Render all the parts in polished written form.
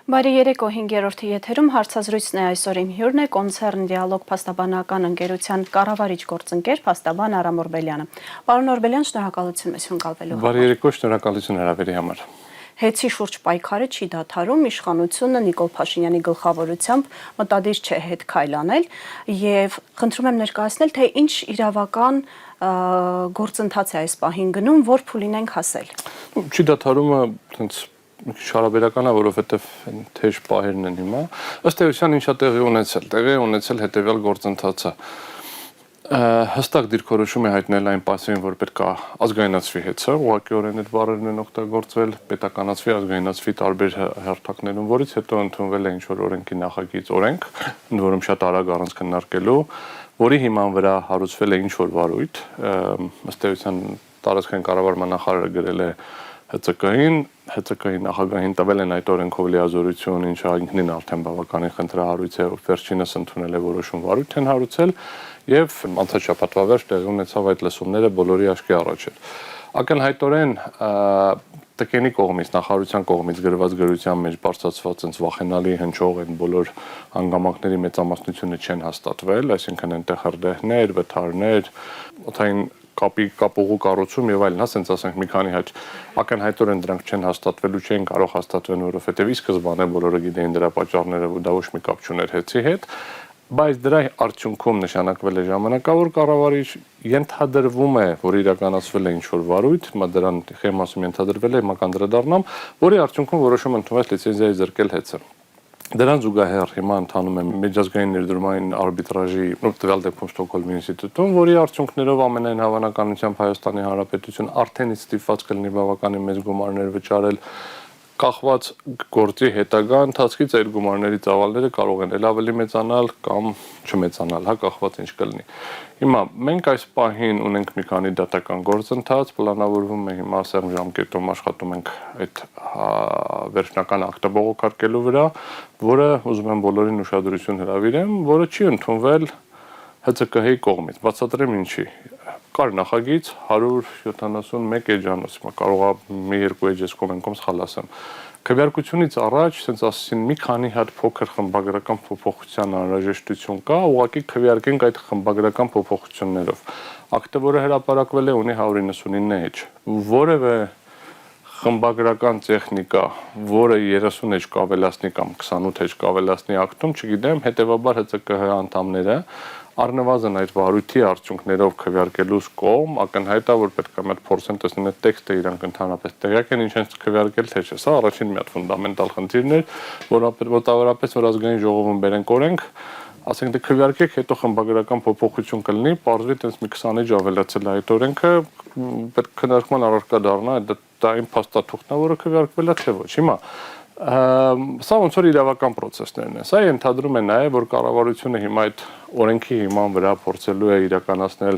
Բարի երեկո 5-րդի եթերում հարցազրույցն է այսօր իմ հյուրն է կոնցեռն դիալոգ փաստաբանական ընկերության կառավարիչ գործընկեր փաստաբան Արամ Օրբելյանը։ Պարոն Օրբելյան, շնորհակալություն մեզ հյուրընկալվելու համար։ Բարի երեկո, շնորհակալություն հրավերի համար։ Հեցի շուրջ պայքարը չի դադարում, իշխանությունը Նիկոլ Փաշինյանի գլխավորությամբ մտադիր չէ հետ քայլ անել եւ խնդրում եմ ներկայացնել, թե ինչ իրավական գործընթաց է այս պահին գնում, որ փուլին ենք հասել։ Չի դադարումը այնց շարաբերական է, որովհետև թեժ պահերն են հիմա։ Ըստ էության ինչա տեղի ունեցել հետևյալ գործընթացը։ Հստակ դիրքորոշում է հայտնել այն պասին, որ պետք է ազգայնացվի հեծը, ուղղակիորեն այդ բառերն են օգտագործվել, պետականացվի, ազգայնացվի տարբեր հարթակներում, որից հետո ընդունվել է ինչ-որ օրենքի նախագիծ օրենք, ընդ որում շատ արագ առանց քննարկելու, որի հիման վրա հարուցվել է ինչ-որ վարույթ, ըստ էության տարածքային կառավարման նախարարը գրել է ՀԾԿ-ին նախագահին տվել են այդ օրենքով լիազորություն, ինչը ինքնին արդեն բավականին խնդրահարույց է, վերջինս ընդունել է որոշում վարույթ են հարուցել եւ անցած շաբաթվա վերջ տեղի ունեցավ այդ լսումները բոլորի աչքի առաջ էր։ Ակնհայտորեն ՏԿ-ի կողմից, նախարարության կողմից գրված գրության մեջ բարձրացված այնց վախենալի հնչող են բոլոր հանգամանքների մեծամասնությունը չեն հաստատվել, այսինքն այնտեղ հրդեհներ, վթարներ, օդային կապուղու կառուցում եւ այլն, ասենց ասենք մի քանի հատ ակնհայտորեն դրանք չեն հաստատվելու, չեն կարող հաստատվել, որովհետեւ ի սկզբանե բոլորը գիտեին դրա պատճառները, ու դա ոչ մի կապ չուներ հեծի հետ, բայց դրա արդյունքում նշանակվել է ժամանակավոր կառավարիչ, ենթադրվում է, որ իրականացվել է ինչ-որ վարույթ, դրան խեմասում ենթադրվել է, հիմա կանդրադառնամ, որի արդյունքում որոշում ընդունվեց լիցենզիայի զրկել հեծը։ Դրան զուգահեռ հիմա ընթանում է միջազգային ներդրումային արբիտրաժի տվյալ դեպքում Ստոկհոլմի ինստիտուտում, որի արդյունքներով ամենայն հավանականությամբ Հայաստանի Հանրապետություն արդեն ստիպված կլինի բավականին մեծ գումարներ վճարել, կախված գործի հետագա ընթացքից այդ գումարների ծավալները կարող են ավելի մեծանալ կամ չմեծանալ, կախված ինչ կլինի։ Հիմա մենք այս պահին ունենք մի քանի դատական գործընթաց, պլանավորվում է հիմա սեղմ ժամկետում աշխատում ենք այդ վերջնական ակտը բողոքարկելու վրա, որը ուզում եմ բոլորին ուշադրություն հրավիրեմ, որը չի ընդունվել ՀԾԿ-ի կողմից, բացատրեմ ինչի։ Կար նախագիծ 171 էջանոց, կարող է մի երկու էջ ես կոմենտում սխալ ասեմ։ Քվեարկությունից առաջ, ասենց ասին, մի քանի հատ փոքր խմբագրական փոփոխության անհրաժեշտություն կա, ուղղակի քվեարկենք այդ խմբագրական փոփոխություններով։ Ակտը, որը հրապարակվել է, ունի 199 էջ։ Որևէ խմբագրական տեխնիկա, որը 30 էջ կավելացնի կամ 28 էջ կավելացնի ակտում, չգիտեմ, հետեւաբար ՀԾԿ անդամները առնվազն այդ վարույթի արդյունքներով քվեարկելուց կողմ ակնհայտ է, որ պետք է մի հատ փորձեն տեսնել այդ տեքստը իրանք ընդհանրապես տեղյակ են ինչ են քվեարկել թե չէ։ Սա առաջին մի հատ ֆունդամենտալ խնդիրն էր, որ մոտավորապես որ ազգային ժողովում բերենք օրենք, ասենք դե քվեարկեք, հետո խմբագրական փոփոխություն կլինի, պարզվի տենց մի 20 էջ ավելացել է այդ օրենքը, պետք քննարկման առարկա դառնա, դա իմ փաստաթուղթն է, որը քվեարկվել է թե ոչ։ Հիմա սա ոնց որ իրավական process-ներն են։ Սա ենթադրում է նաև, որ կառավարությունը հիմա այդ օրենքի հիման վրա փորձելու է իրականացնել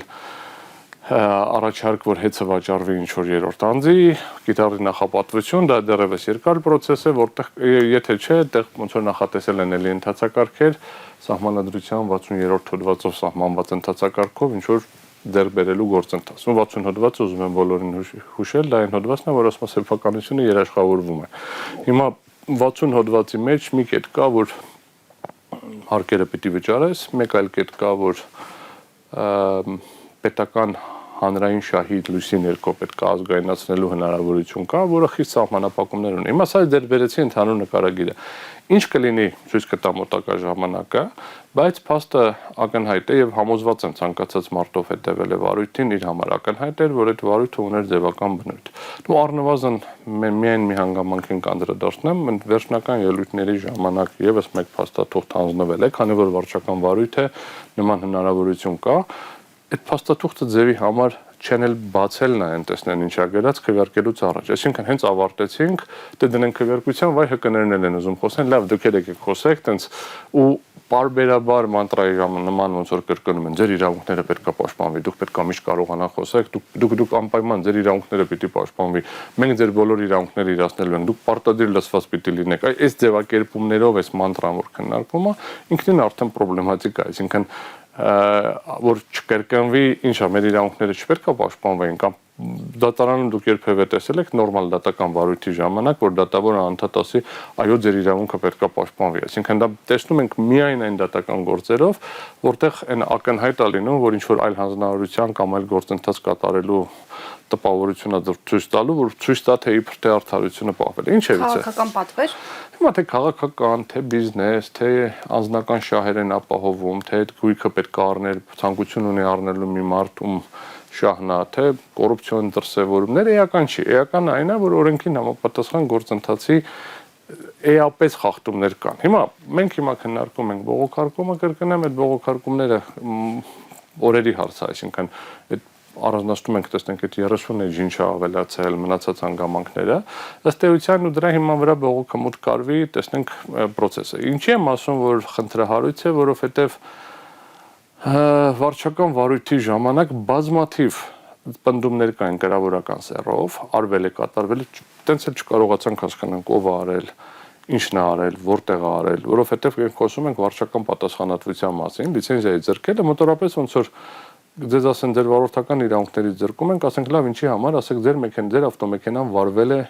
առաջարկ, որ հեծը վաճառվի ինչ-որ երրորդ անձի, կիրառի նախապատվություն, դա դեռևս երկար process է, որտեղ եթե չէ, այդտեղ ոնց որ նախատեսել են էլի ընթացակարգեր, սահմանադրության 60-րդ հոդվածով սահմանված ընթացակարգով ինչ-որ դեռ բերելու գործընթաց։ 60 հոդվածը ուզում եմ բոլորին հուշել, դա այն հոդվածն է, որ ասում է սեփականությունը երաշխավորվում է։ Հիմա 60 հոդվածի մեջ մի կետ կա, որ հարկերը պիտի վճարես, մեկ այլ կետ կա, որ պետական հանրային շահի լույսի ներքո պետք է ազգայնացնելու հնարավորություն կա, որը խիստ սահմանափակումներ ունի։ Հիմա սա դեռ բերեցի ընդհանուր նկարագիրը։ Ինչ կլինի ցույց կտա մոտակա ժամանակը, բայց փաստը ակնհայտ է եւ համոզված եմ ցանկացած մարտով հետեւել է վարույթին իր համար ակնհայտ էր, որ այդ վարույթը ուներ ձևական բնույթ։ Ու առնվազն միայն մի հանգամանքին կանդրադառնամ, վերջնական ելույթների ժամանակ եւս մեկ փաստաթուղթ հանձնվել է, քանի որ վարչական վարույթ է, նման հնարավորություն կա։ Այդ փաստաթուղթը ձևի համար չեն էլ բացել նայեն տեսնեն ինչա գրած քվեարկելուց առաջ։ Այսինքն հենց ավարտեցինք, դե դնենք քվեարկության, վայ ՀԿ-ներն են ուզում խոսեն, լավ դուք եկեք խոսեք, տենց ու պարբերաբար մանտրայի նման ոնց որ կրկնում են, ձեր իրավունքները պետք է պաշտպանվի, դուք պետք է միշտ կարողանաք խոսեք, դուք անպայման ձեր իրավունքները պիտի պաշտպանվի, մենք ձեր բոլոր իրավունքները իրացնելու ենք, դուք պարտադիր լսված պիտի լինեք։ Այս ձևակերպումներով այս մանտրան որ քննարկվում է, ինքնին արդեն պրոբլեմատիկ է, այսինքն որ չկրկնվի, ինչա մեր իրավունքները չպետք է պաշտպանվեն կամ դատարանը դուք երբևէ տեսել եք նորմալ դատական վարույթի ժամանակ, որ դատավորը անդադ ասի, այո, ձեր իրավունքը պետք է պաշտպանվի։ Այսինքն դա տեսնում ենք միայն այն դատական գործերով, որտեղ այն ակնհայտ է լինում, որ ինչ որ այլ հանձնարարության կամ այլ գործընթաց կատարելու տպավորությունը ցույց տալու, որ ցույց տա թե իբր թե արդարությունը պահվել է։ Ինչևից է։ Քաղաքական պատվեր։ Հիմա թե քաղաքական, թե բիզնես, թե անձնական շահեր են ապահովում, թե այդ գույքը պետք է առնել, ցանկություն ունի առնելու մի մարդ ում շահնա, թե կոռուպցիոն դրսևորումներ էական չի։ Էականն այն է, որ օրենքին համապատասխան գործընթացի էապես խախտումներ կան։ Հիմա մենք քննարկում ենք բողոքարկումը կրկնեմ, այդ բողոքարկումները օրերի հարց է, այսինքն այդ առանձնացնում ենք, տեսնենք այդ 30 էջին չի ավելացել մնացած հանգամանքները, ըստ էության ու դրա հիման վրա բողոքը մուտք կարվի, տեսնենք process-ը։ Ինչի եմ ասում, որ խնդրահարույց է, որովհետև վարչական վարույթի ժամանակ բազմաթիվ պնդումներ կային կրավորական սեռով, արվել է, կատարվել է, տենց էլ չկարողացանք հասկանանք ով է արել, ինչն է արել, որտեղ է արել, որովհետև մենք խոսում ենք վարչական պատասխանատվության մասին, լիցենզիայի ձեռքելը մոտորապես ոնց որ ձեզ ասեն ձեր վարորդական իրավունքներից ձեռքում ենք, ասենք լավ ինչի համար, ասեք ձեր ավտոմեքենան վարվել է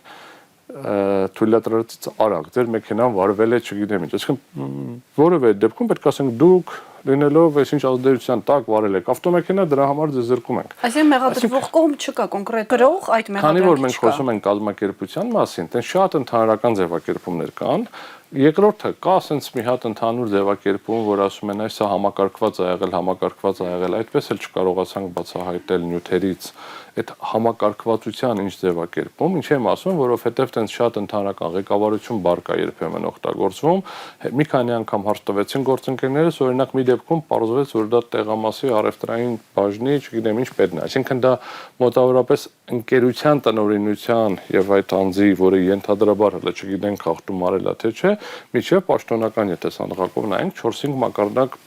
թույլատրելից արագ, ձեր մեքենան վարվել է, չգիտեմ ինչ, այսինքն որևէ դեպքում պետք է ասենք դուք լինելով այսինչ ազդեցության տակ վարել եք ավտոմեքենա, դրա համար ձեզ զրկում ենք։ Այսինքն մեղադրվող կողմ չկա կոնկրետ գրող այդ մեղադրանքի չկա։ Քանի որ մենք խոսում ենք կազմակերպության մասին, տես շատ ընդհանրական ձևակերպումներ կան։ Երկրորդը կա ասենց մի հատ ընդհանուր ձևակերպում, որ ասում են այս համակարգված ա եղել, այդպես էլ չկարողացանք բացահայտել նյութերից այդ համակարգվածության ինչ ձևակերպում, ինչ եմ ասում, որովհետև տենց շատ ընդհանրական ղեկավարություն բառ կա երբեմն օգտագործվում, մի քանի անգամ հարց տվեցին գործընկերներս, օրինակ մի դեպքում պարզվեց, որ դա տեղամասի առևտրային բաժնի, չգիտեմ ինչ պետն է, այսինքն դա մոտավորապես ընկերության տնօրինության եւ այդ անձի, որը ենթադրաբար հələ չգիտենք խախտում արել է թե չէ, միջև պաշտոնական եթե սանդղակով նայենք 4-5 մակարդակ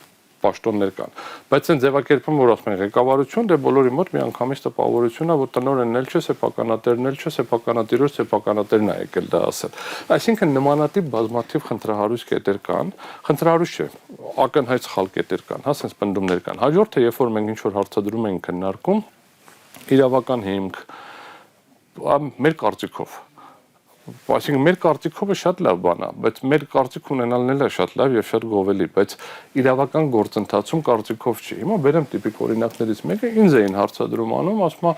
պաշտոններ կան, բայց այն ձևակերպում, որ ասում են ղեկավարություն, դե բոլորի մոտ միանգամից տպավորություն է, որ տնօրենն էլ չէ, սեփականատերն էլ չէ, սեփականատիրոջ սեփականատերն է եկել դա ասել։ Այսինքն նմանատիպ բազմաթիվ խնդրահարույց կետեր կան, խնդրահարույց չէ, ակնհայտ սխալ կետեր կան, հա, sense պնդումներ կան։ Հաջորդը, երբ որ մենք ինչ որ հարցադրում ենք քննարկում, իրավական հիմք մեր կարծիքով Այսինքն մեր կարծիքով է շատ լավ բան է, բայց մեր կարծիք ունենալն էլ է շատ լավ եւ շատ գովելի, բայց իրավական գործընթացում կարծիքով չի։ Հիմա բերեմ տիպիկ օրինակներից մեկը, ինձ էին հարցադրում անում, ասում է,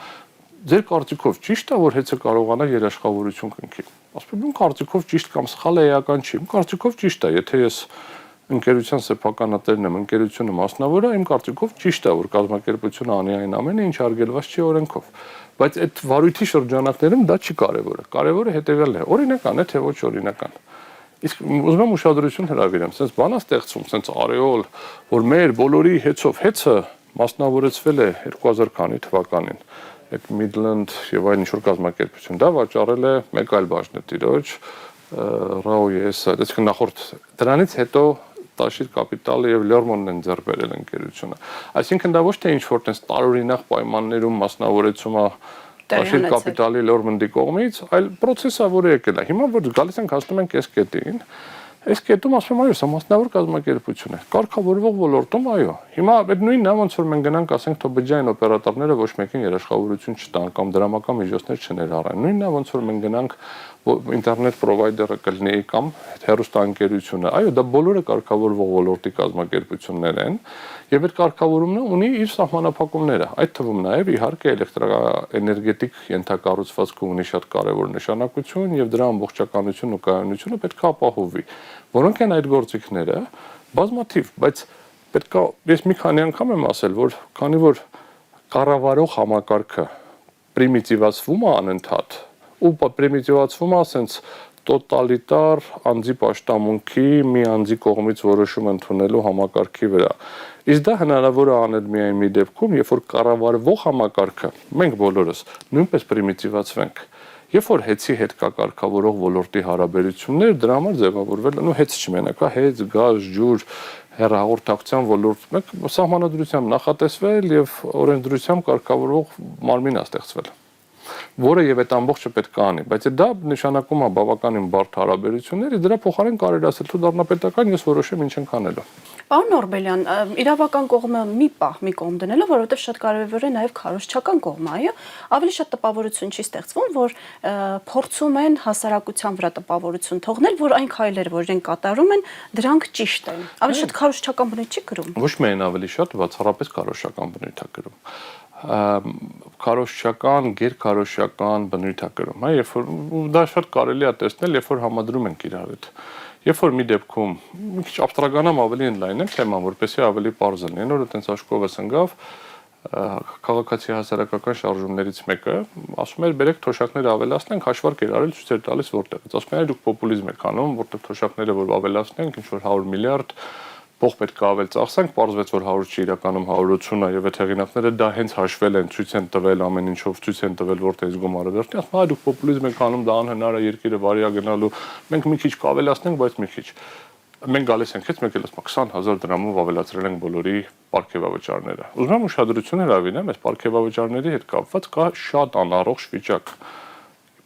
ձեր կարծիքով ճիշտ է, որ հեծը կարողանա երաշխավորություն կնքի։ Ասում եմ, կարծիքով ճիշտ կամ սխալ է էական չի։ Իմ կարծիքով ճիշտ է, եթե ես ընկերության սեփականատերն եմ, ընկերությունը մասնավոր է, իմ կարծիքով ճիշտ է, որ կազմակերպությունը անի այն ամենը, ինչ արգելված չի օրենքով։ Բայց այդ վարույթի շրջանակներում դա չի կարևորը։ Կարևորը հետևյալն է, օրինական է թե ոչ օրինական։ Իսկ ուզում եմ ուշադրություն հրավիրեմ, sense բանա ստեղծում, sense արեոլ, որ մեր բոլորի հեծը մասնավորեցվել է 2000 քանի թվականին։ Այդ Midland եւ այլ ինչ-որ կազմակերպություն դա վաճառել է մեկ այլ բաժնետիրոջ Rao-ը, այսինքն նախորդ դրանից հետո Տաշիր կապիտալը եւ Լերմոնն են ձեռք բերել ընկերությունը։ Այսինքն դա ոչ թե ինչ-որ տես տարօրինակ պայմաններում մասնավորեցում է Տաշիր կապիտալի Լերմոնդի կողմից, այլ process-ը, որը եկել է։ Հիմա որ գալիս ենք հասնում ենք այս կետին, այս կետում ասում եմ, այո, սա մասնավոր կազմակերպություն է։ Կարգավորվող ոլորտում, այո։ Հիմա այդ նույնն է, ոնց որ մենք գնանք, ասենք, թոբջային օպերատորները ոչ մեկին երաշխավորություն չտան կամ դրամական միջոցներ չներառեն։ Նույնն է, ոնց որ մենք գնանք ինտերնետ պրովայդերը կլինի կամ հեռուստաընկերությունը, այո, դա բոլորը կարգավորվող ոլորտի կազմակերպություններ են, եւ այդ կարգավորումն ունի իր սահմանափակումները։ Այդ թվում նաեւ իհարկե էլեկտրաէներգետիկ ենթակառուցվածքը ունի շատ կարեւոր նշանակություն եւ դրա ամբողջականությունն ու կայունությունը պետք է ապահովվի։ Որոնք են այդ գործիքները, բազմաթիվ, բայց պետք է ես մի քանի անգամ եմ ասել, որ քանի որ կառավարող համակարգը պրիմիտիվացվում է անընդհատ ու պրիմիտիվացվում է ասենց տոտալիտար անձի պաշտամունքի մի անձի կողմից որոշում ընդունելու համակարգի վրա։ Իսկ դա հնարավոր է անել միայն մի դեպքում, երբ որ կառավարվող համակարգը մենք բոլորս նույնպես պրիմիտիվացվենք։ Երբ որ հեծի հետ կա կարգավորող ոլորտի հարաբերություններ, դրա համար ձևավորվել է, հեծ չմենակ, հեծ, գազ, ջուր, հեռահաղորդակցության ոլորտ, մեկ սահմանադրությամբ նախատեսվել եւ օրենսդրությամբ կարգավորող մարմին է ստեղծվել, որը եւ այդ ամբողջը պետք է անի, բայց դա նշանակում է բավականին բարդ հարաբերություններ, դրա փոխարեն կարելի ասել, თუ դառնա պետական, ես որոշեմ ինչ ենք անելու։ Պարոն Նորբելյան, իրավական կողմը մի պահ մի կողմ դնելով, որովհետև շատ կարևոր է նաև քարոզչական կողմը, այո, ավելի շատ տպավորություն չի ստեղծվում, որ փորձում են հասարակության վրա տպավորություն թողնել, որ այն քայլերը, որ իրենք կատարում են, դրանք ճիշտ են։ Ավելի շատ քարոզչական բնույթ չի կրում։ Ոչ միայն ավելի շատ, բացառապես քարոզչական բնույթ է կրում։ Քարոզչական, գերքարոզչական բնույթ է կրում, հա, երբ որ դա շատ կարելի է տեսնել, երբ որ համադրում ենք իրար հետ։ Երբ որ մի դեպքում մի քիչ աբստրակտանամ ավելի ընդլայնեմ թեման, որպեսզի ավելի པարզ լինի, նոր այդպես աշխովս ընկավ քաղաքացի հասարակական շարժումներից մեկը, ասում էր բերեք թոշակները ավելացնենք, հաշվարկ էր արել ցույց էր տալիս որտեղից։ Ասում են դուք պոպուլիզմ եք անում, որտեղ թոշակները որ ավելացնենք, ինչ որ 100 միլիարդ փող պետք է ավել ծախսենք, պարզվեց որ 100 չի իրականում 180 է եւ այդ հեղինակները դա հենց հաշվել են, ցույց են տվել ամեն ինչով, ցույց են տվել որտեղից գումարը վերցնի, ասում են դուք պոպուլիզմ եք անում, դա անհնար է, երկիրը վարիա գնալու, մենք մի քիչ կավելացնենք, բայց մի քիչ։ Մենք գալիս ենք հետ, մեկ էլ ասում 20,000 դրամով ավելացրել ենք բոլորի պարգևավճարները։ Ուզում եմ ուշադրություն հրավիրեմ, այս պարգևավճարների հետ կապված կա շատ անառողջ վիճակ։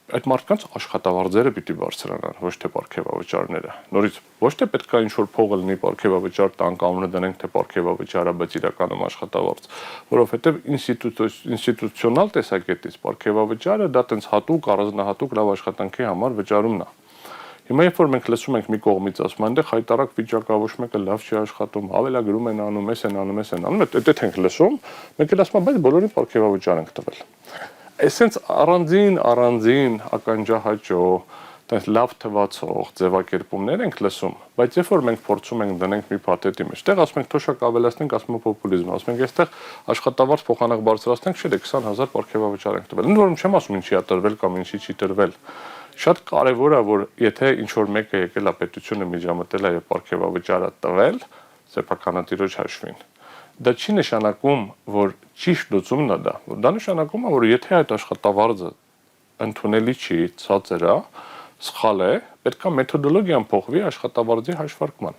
Այդ մարդկանց աշխատավարձերը պիտի բարձրանան, ոչ թե պարգևավճարները։ Նորից ոչ թե պետք է ինչ-որ փողը լինի պարգևավճար տանք, անունը դնենք թե պարգևավճարը, բայց իրականում աշխատավարձ, որովհետև ինստիտուցիոնալ տեսակետից պարգևավճարը դա տենց հատուկ, առանձնահատուկ լավ աշխատանքի համար վճարումն է։ Հիմա երբ որ մենք լսում ենք մի կողմից ասում այնտեղ հայտարարակ վիճակա ոչ մեկը լավ չի աշխատում, ավելագրում են անում, էս են անում, էս են անում, այդ ենք լսում, մենք էլ ասում ենք, բայց բոլորին պարգևավճար ենք տվել։ Այսինքն առանձին ականջահաճո, այդպես լավ թվացող ձևակերպումներ ենք լսում, բայց երբ որ մենք փորձում ենք դնենք մի փաթեթի մեջ, այդտեղ ասում ենք թոշակ ավելացնենք, ասում ենք պոպուլիզմ, ասում ենք այստեղ աշխատավարձ փոխանակ բարձրացնենք, չէ՞ 20,000 պարգևավճար ենք տվել։ Ընդ որում չեմ ասում ինչի է տրվել կամ ինչի չի տրվել։ Շատ կարևոր է որ եթե ինչ որ մեկը եկել է պետությունը միջամտել է եւ պարգևավճարը տվել, սեփականատիրոջ հաշվին, դա չի նշանակում, որ ճիշտ լուծումն է դա։ Դա նշանակում է, որ եթե այդ աշխատավարձը ընդունելի չի, ցածր է, սխալ է, պետք է մեթոդոլոգիան փոխվի աշխատավարձի հաշվարկման։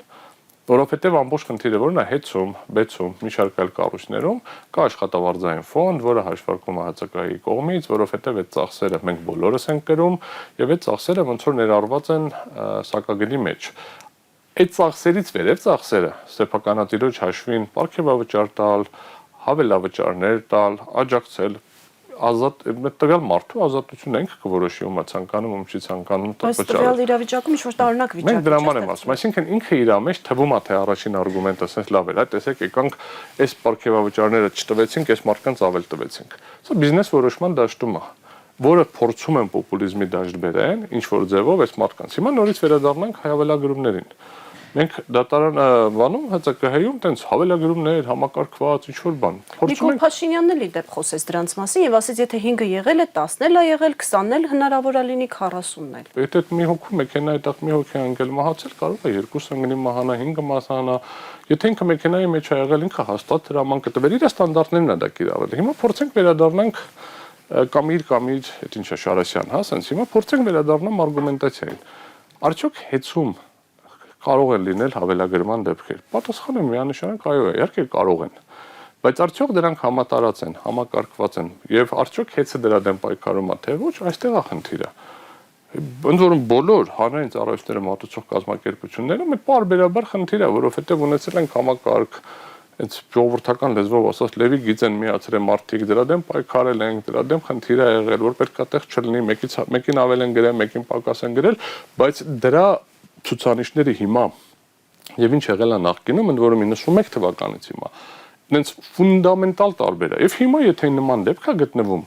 Որովհետև ամբողջ խնդիրը որն է հեծում, բեցում, մի շարք այլ կառույցներում կա աշխատավարձային ֆոնդ, որը հաշվարկվում է ՀԾԿ-ի կողմից, որովհետև այդ ծախսերը մենք բոլորս ենք կրում եւ այդ ծախսերը ոնց որ ներառված են սակագնի մեջ։ Այդ ծախսերից վերև ծախսերը սեփականատիրոջ հաշվին պարգևավճար տալ, հավելավճարներ տալ, աջակցել ազատ տվյալ մարդու ազատությունը ենք կորոշի ում ցանկանում ում չի ցանկանում բայց տվյալ իրավիճակում ինչ որ տարօրինակ վիճակ է։ Մենք դրա համար եմ ասում, այսինքն ինքը իր մեջ թվում է թե առաջին արգումենտը ասես լավ էր, տեսեք եկանք այս պարգևավճարները չտվեցինք, այս մարդկանց ավել տվեցինք։ Սա բիզնես որոշման դաշտում է, որը փորձում են պոպուլիզմի դաշտ բերեն, ինչ որ ձևով այս մարդկանց։ Հիմա նորից վերադառնանք հավելագրումներին։ Մենք դատարան բանում ՀԾԿ-հում տենց հավելագրումներ, համակարգված ինչ որ բան։ Նիկոլ Փաշինյանն էլ իդեպ խոսեց դրանց մասին եւ ասեց եթե 5-ը եղել է, 10-ն էլ է եղել, 20-ն էլ հնարավոր է լինի 40-ն էլ։ Եթե մի հոգու մեքենայի տակ մի հոգի անգել մահացել, կարող է 2-ը գնի մահանա, 5-ը մահանա։ Եթե ինքը մեքենայի մեջ է եղել, ինքը հաստատ հրաման կտվեր, իր ստանդարտներն է դա կիրառել։ Հիմա փորձենք վերադառնանք կամ իր, այդ ինչ է Շարասյան, հա, ասենց հիմա փորձենք վերադառնամ արգումենտացիային։ Արդյոք հեծում կարող են լինել հավելագրման դեպքեր։ Պատասխանը միանշանակ այո է, իհարկե կարող են։ Բայց արդյոք դրանք համատարած են, համակարգված են եւ արդյոք հեծը դրա դեմ պայքարում է թե ոչ, այստեղ է խնդիրը։ Ընդ որում բոլոր հանրային ծառայությունները մատուցող կազմակերպություններում այդ պարբերաբար խնդիր է, որովհետեւ ունեցել են համակարգ այդ ժողովրդական լեզվով ասած Լևի գիծեն միացրել մարդիկ դրա դեմ պայքարել են, դրա դեմ խնդիր է եղել, որ պետք է տեղ չլինի, մեկին ավել են գրել, մեկին պակաս են գրել, բայց դրա ցուցանիշները հիմա եւ ինչ եղել է նախկինում, ընդ որում 91 թվականից հիմա, այնց ֆունդամենտալ տարբեր է։ Եվ հիմա եթե նման դեպք է գտնվում,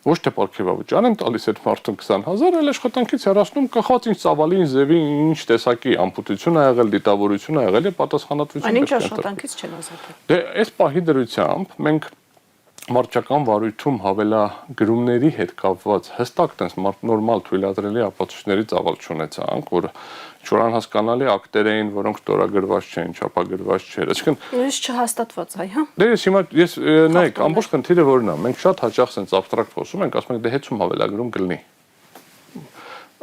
ոչ թե պարգևավճար են տալիս այդ մարդուն 20,000, այլ աշխատանքից հեռացնում կախված ինչ ծավալի, ինչ ձևի, ինչ տեսակի ամպուտություն է եղել, դիտավորություն է եղել եւ պատասխանատվություն։ Այնինչ աշխատանքից չեն ազատել։ Դե այս պահի դրությամբ մենք մարջական վարույթում հավելագրումների հետ կապված հստակ տես նորմալ թույլատրելի ապացույցների ծավալ չունեցանք, որ ինչ-որ անհասկանալի ակտեր էին, որոնք ստորագրված չէին, չափագրված չէր։ Այսինքն նույնիսկ չհաստատված այ, հա։ Դե ես նայեք, ամբողջ խնդիրը որն է, մենք շատ հաճախ sense abstract խոսում ենք, ասում ենք դե հեծում հավելագրում կլինի։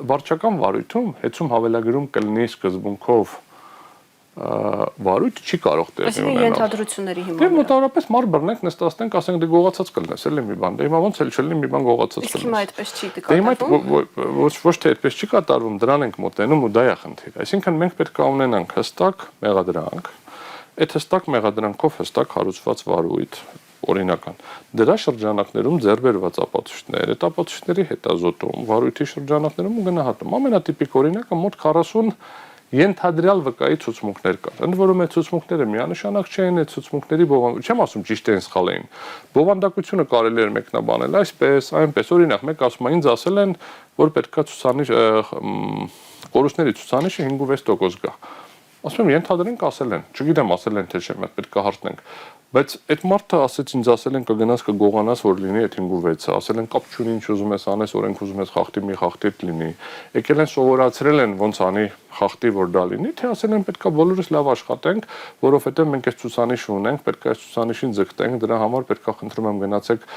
Վարչական վարույթում հեծում հավելագրում կլինի սկզբունքով վարույթ չի կարող տեղի ունենալ։ Այսինքն ենթադրությունների հիման։ Դե մոտավորապես մար բռնենք, նստացնենք, ասենք դե գողացած կլնես, էլի մի բան։ Դե հիմա ոնց էլ չլինի մի բան գողացած կլնես։ Իսկ հիմա այդպես չի դե կատարվում։ Ոչ թե այդպես չի կատարվում, դրան ենք մոտենում ու դա է խնդիրը։ Այսինքն մենք պետք է ունենանք հստակ մեղադրանք, այդ հստակ մեղադրանքով հստակ հարուցված վարույթ օրինական դրա շրջանակներում ձեռբերված ապացույցներ, այդ ապացույցների հետազոտում, վարույթի շրջանակներում ու գնահատում։ Ամենատիպիկ օրինակը մոտ 40 ենթադրյալ վկայի ցուցմունքներ կար։ Ընդ որում այդ ցուցմունքները միանշանակ չէին, այդ ցուցմունքների չեմ ասում ճիշտ են սխալ էին։ Բովանդակությունը կարելի էր մեկնաբանել այսպես, այնպես։ Օրինակ, մեկ ասում է, ինձ ասել են, որ պետքա ցուցանիշ կորուստների ցուցանիշը 5.6% գա։ Ասում եմ, ենթադրենք ասել են, չգիտեմ ասել են թե չէ, մենք պետք է հարցնենք։ Բայց այդ մարդը ասեց ինձ ասել են կգնաս կգողանաս որ լինի այդ 5.6-ը, ասել են կապ չունի ինչ ուզում ես անես, օրենք ուզում ես խախտի մի խախտի լինի։ Եկել են սովորացրել են ոնց անի խախտի որ դա լինի, թե ասել են պետքա բոլորս լավ աշխատենք, որովհետև մենք այս ցուցանիշ ունենք, պետքա այս ցուցանիշին ձգտենք, դրա համար պետքա խնդրում եմ գնացեք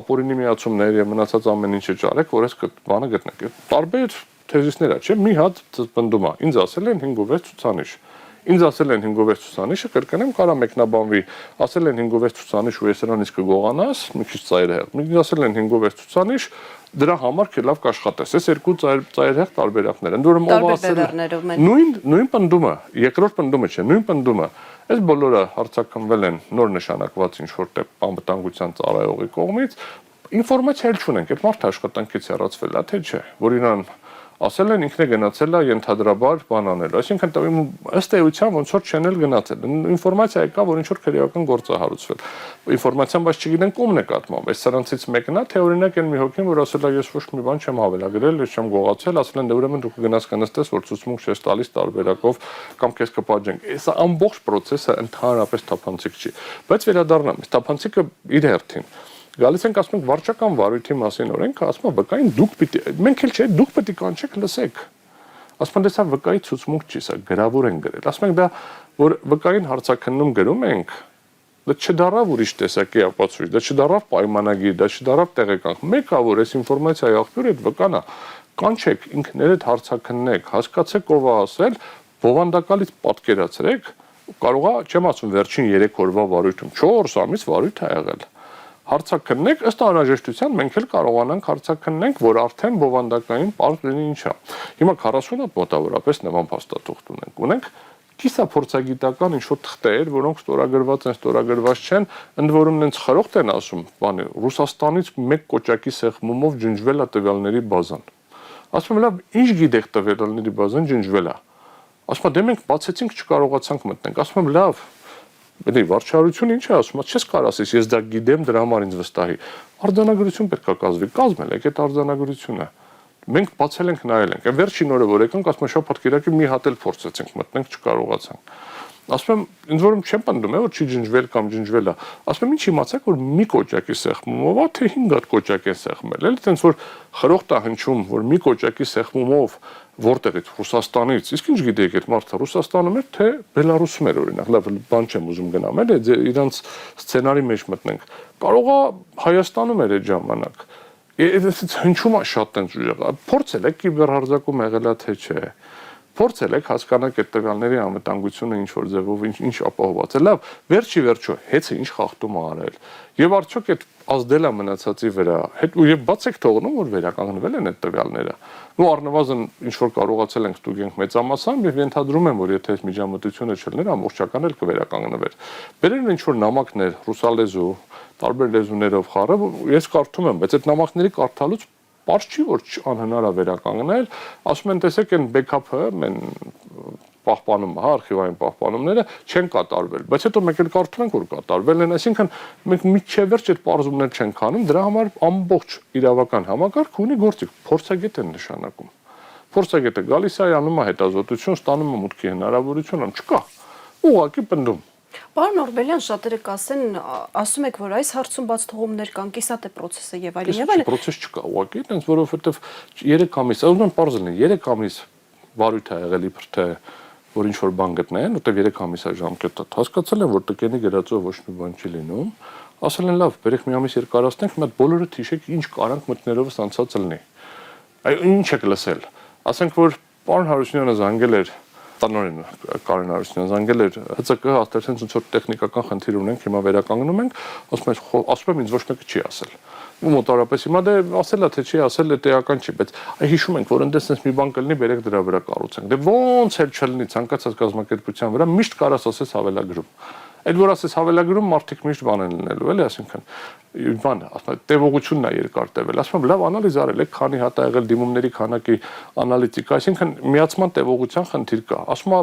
ապօրինի միացումներ եւ մնացած ամեն ինչը ճարեք, որ այս բանը գտնեք։ Տարբեր թեզիսներ է, չէ՞, մի հատ պնդում է։ Ինձ ասել են 5.6 ցուցանիշ։ Ինձ ասել են 5.6 ցուցանիշը, կրկնեմ, կարա մեկնաբանվի, ասել են 5.6 ցուցանիշ ու ես նրանից կգողանաս, մի քիչ ծայրահեղ։ Ինձ ասել են 5.6 ցուցանիշ, դրա համար քիլավ կաշխատես։ Այս երկու ծայրահեղ տարբերակներ են։ Ընդ որում ով ասել է նույն պնդումը, երկրորդ պնդումը չէ, նույն պնդումը։ Այս բոլորը հարցակնվել են նոր նշանակված ինչ որտեղ անվտանգության ծառայողի կողմից։ Ինֆորմացիա էլ չունենք, այդ մարդը աշխատանքից հեռացվել է, թե չէ, որ իրան ասել են ինքն է գնացել է ենթադրաբար բան անել, այսինքն ըստ էության ոնց որ չեն էլ գնացել, ինֆորմացիա եկա, որ ինչ որ քրեական գործ է հարուցվել, ինֆորմացիան բայց չգիտեն ում նկատմամբ, այս սրանցից մեկն է, թե օրինակ են մի հոգին, որ ասել է ես ոչ մի բան չեմ հավելագրել, ես չեմ գողացել, ասել են դե ուրեմն դու կգնաս կնստես, որ ցուցմունք չես տալիս տարբերակով կամ քեզ կպատժենք, այս ամբողջ process-ը ընդհանրապես թափանցիկ չի, բայց վերադառնամ, թափանցիկը իր հերթին Գալիս ենք ասում ենք վարչական վարույթի մասին օրենքը, ասում է վկային դուք պիտի, մենք էլ չէ, դուք պետք է կանչեք լսեք։ Ասում են դեսա վկայի ցուցմունք չի, սա գրավոր են գրել։ Ասում ենք դա որ վկային հարցաքննում գրում ենք, դա չդարավ ուրիշ տեսակի ապացույց, դա չդարավ պայմանագիր, դա չդարավ տեղեկանք։ Մեկը որ այս ինֆորմացիայի աղբյուրը այդ վկան է, կանչեք ինքներդ հարցաքննեք, հասկացեք ով է ասել, բովանդակալից պատկերացրեք, կարող է, չեմ ասում վերջին 3 օրվա վարույթում, 4 ամիս վարույթ է եղել։ Հարցաքննեք, ըստ անհրաժեշտության մենք էլ կարողանանք հարցաքննենք, որ արդեն բովանդակային պարզ լինի ինչա։ Հիմա 40 հատ մոտավորապես նման փաստաթուղթ ունենք կիսափորձագիտական ինչ-որ թղթեր, որոնք ստորագրված են, ստորագրված չեն, ընդ որում նենց խրոխտ են ասում, բանի Ռուսաստանից մեկ կոճակի սեղմումով ջնջվել է տվյալների բազան։ Ասում եմ, լավ, ինչ գիտեք տվյալների բազան ջնջվել է։ Ասում եմ, դե մենք բացեցինք, չկարողացանք մտնենք։ Ասում եմ, լավ, Բնի վարչարությունը ինչ է ասում, չես կարող ասես, ես դա գիտեմ, դրա համար ինձ վստահի։ Արձանագրություն պետք է կազմվի, կազմել եք այդ արձանագրությունը։ Մենք բացել ենք, նայել ենք։ Վերջին օրը որ եկանք, ասում եմ, շաբաթ կիրակի մի հատ էլ փորձեցինք, մտնենք, չկարողացանք։ Ասում եմ, ինձ որում չեմ պնդում, որ չի ջնջվել կամ ջնջվել է։ Ասում եմ, ինչ իմացեք, որ մի կոճակի սեղմումով, թե 5 հատ կոճակ են սեղմել, էլի տենց որ խրոխտ է հնչում, որ մի կոճակի սեղմումով որտեղից Ռուսաստանից, իսկ ինչ գիտեք այդ մարդը Ռուսաստանում էր, թե Բելարուսում էր օրինակ, լավ բան չեմ ուզում գնամ, էլի իրանց սցենարի մեջ մտնենք։ Կարող է Հայաստանում էր այդ ժամանակ։ Այս հնչում է շատ տենց ուժեղ։ Փորձել եք կիբերհարձակում եղել է թե չէ։ Փորձել եք հասկանալ այդ տվյալների անվտանգությունը ինչ որ ձևով ինչ ապահովված է։ Լավ, վերջի վերջո հեծը ինչ խախտում է արել։ Եվ արդյոք այդ ազդել է մնացածի վրա։ Եվ բաց եք թողնում որ վերականգնվել են այդ տվյալները։ Ու առնվազն ինչ որ կարողացել ենք ստուգենք մեծամասամբ եւ ենթադրում եմ որ եթե այս միջամտությունը չլներ ամբողջական էլ կվերականգնվեր։ Բերեն ինչ որ նամակներ ռուսալեզու, տարբեր լեզուներով խառը, ես կարդում եմ, բայց այդ նամակների կարդալուց Պարզ չի, որ անհնար է վերականգնել, ասում են տեսեք են բեքափը, մեն պահպանում, արխիվային պահպանումները չեն կատարվել, բայց հետո մեկ էլ կարդում ենք, որ կատարվել են, այսինքն մենք միջևերջ այդ պարզումներ չենք անում, դրա համար ամբողջ իրավական համակարգ ունի գործիք, փորձագետ են նշանակում։ Փորձագետը գալիս է անում է հետազոտություն, ստանում է մուտքի հնարավորություն, չկա, ուղղակի պնդում։ Պարոն Օրբելյան, շատերը կասեն, ասում եք, որ այս հարցում բաց թողումներ կան, կիսատ է process-ը եւ այլն եւ այլն։ Process չկա, ուղղակի, այնց որովհետեւ 3 ամիս, ուզում եմ պարզ լինի, 3 ամիս վարույթ է եղել իբր թե որ ինչ որ բան գտնեն, որտեւ 3 ամիս է ժամկետը։ Հասկացել են, որ տկենի գրածով ոչ մի բան չի լինում։ Ասել են, լավ, բերեք մի ամիս երկարացնենք, մի հատ բոլորը թիշեք ինչ կարանք մտներովս անցած լինի։ Այ ինչ եք լսել։ Ասենք որ պարոն Հարությունյանը զանգել էր տնօրեն Կարեն Արուսյանն զանգել էր ՀՑԿ հաստատեն ոնց որ տեխնիկական խնդիր ունենք, հիմա վերականգնում ենք, ասում եմ ինձ ոչ մեկը չի ասել։ Ու մոտավորապես հիմա դե ասելա թե չի ասել, դա տեղական չի, բայց հիշում ենք, որ այնտես մի բան կլինի, բերեք դրա վրա կառուցենք։ Դե ոնց էլ չլինի ցանկացած կազմակերպության վրա միշտ կարաս ասես հավելագրում։ Այդ որ ասես հավելագրում մարդիկ միշտ բան են լինելու, էլի, այսինքն բան, ասում տևողությունն է երկար տևել, ասում եմ լավ անալիզ արել եք, քանի հատ ա եղել դիմումների քանակի անալիտիկա, այսինքն միացման տևողության խնդիր կա, ասում